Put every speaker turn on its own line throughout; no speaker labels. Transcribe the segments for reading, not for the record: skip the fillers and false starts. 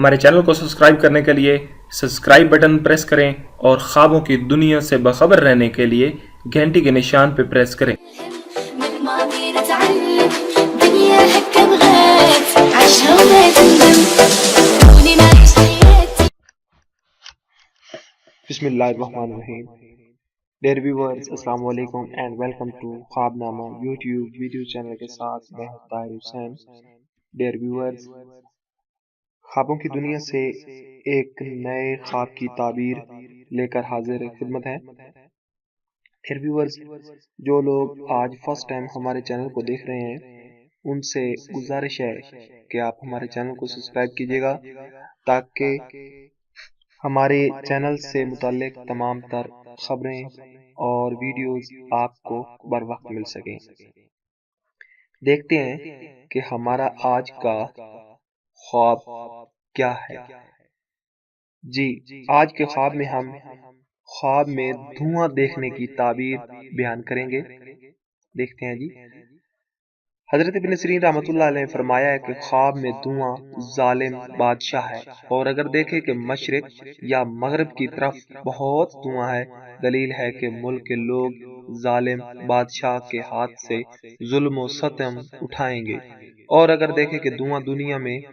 हमारे चैनल को सब्सक्राइब करने के लिए सब्सक्राइब बटन प्रेस करें और ख्वाबों की दुनिया से बाखबर रहने के लिए घंटी के निशान पर प्रेस करें।
من الماضي نتعلم دنيا هكا بغات عيشها وما تندم خلوني نعيش حياتي.
Bismillahirrahmanirrahim. Dear viewers, Assalamu alaikum and welcome to ख्वाबनामा YouTube video channel के साथ मैं हूं ताहिर हुसैन। Dear viewers, ख्वाबों की दुनिया से एक नए ख्वाब की ताबीर लेकर हाजिर खिदमत है। Dear viewers, जो लोग आज फर्स्ट टाइम हमारे चैनल को देख रहे हैं उनसे गुजारिश है कि आप हमारे चैनल को सब्सक्राइब कीजिएगा ताकि हमारे चैनल से मुताल्लिक तमाम तर खबरें और वीडियोस आपको बर वक्त मिल सकें। देखते हैं कि हमारा आज का ख्वाब क्या है। जी, आज के ख्वाब में हम ख्वाब में धुआं देखने की ताबीर बयान करेंगे। देखते हैं जी। हजरत इब्न सीरीन रहमतुल्लाह अलैह ने फरमाया है कि ख्वाब में धुआं जालिम बादशाह है, और अगर देखे कि मशरिक या मगरिब की तरफ बहुत धुआं है, दलील है कि मुल्क के लोग जालिम बादशाह के हाथ से जुल्म और सतम उठाएंगे। और अगर देखे कि धुआं दुनिया में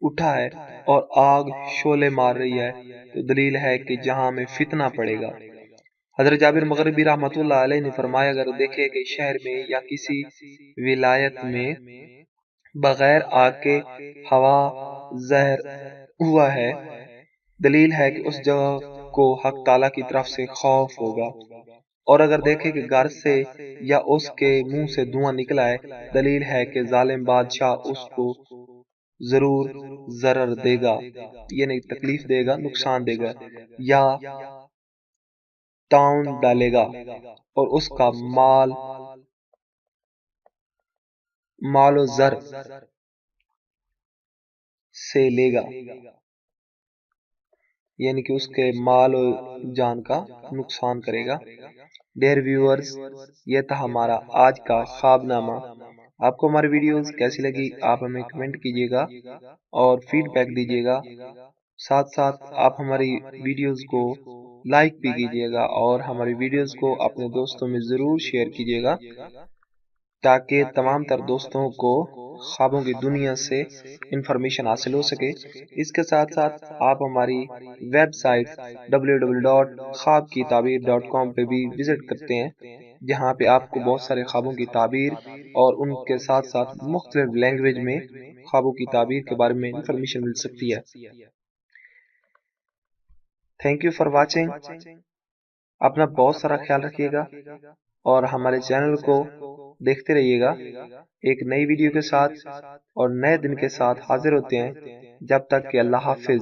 उठा है और आग शोले मार रही है, तो दलील है कि जहां में फितना पड़ेगा। हजरत जाबिर मगरिबी रहमतुल्लाह अलैह ने फरमाया, अगर देखे कि शहर में या किसी विलायत में बगैर आग के हवा जहर हुआ है, दलील है कि उस जगह को हक ताला की तरफ से खौफ होगा। और अगर देखे कि घर से या उसके मुंह से धुआं निकला है, दलील है कि जालिम बादशाह उसको जरूर जरर देगा, यानी तकलीफ देगा, नुकसान देगा या ताउन डालेगा और उसका मालो जर से लेगा, यानी कि उसके माल और जान का नुकसान करेगा। डियर व्यूअर्स, ये था हमारा आज का ख्वाबनामा। आपको हमारी वीडियोस कैसी लगी आप हमें कमेंट कीजिएगा और फीडबैक दीजिएगा। साथ साथ आप हमारी वीडियोस को लाइक भी कीजिएगा और हमारी वीडियोस को अपने दोस्तों में ज़रूर शेयर कीजिएगा ताकि तमाम तर दोस्तों को ख्वाबों की दुनिया से इंफॉर्मेशन हासिल हो सके। इसके साथ साथ आप हमारी वेबसाइट www.ख्वाबकीताबीर.com पे भी विजिट करते हैं, जहाँ पे आपको बहुत सारे ख्वाबों की ताबीर और उनके साथ साथ मुख्तलिफ लैंग्वेज में ख्वाबों की ताबीर के बारे में इंफॉर्मेशन मिल सकती है। Thank you for watching. अपना बहुत सारा ख्याल रखिएगा और हमारे चैनल को देखते रहिएगा। एक नई वीडियो के साथ और नए दिन के साथ हाजिर होते हैं। जब तक कि अल्लाह हाफिज।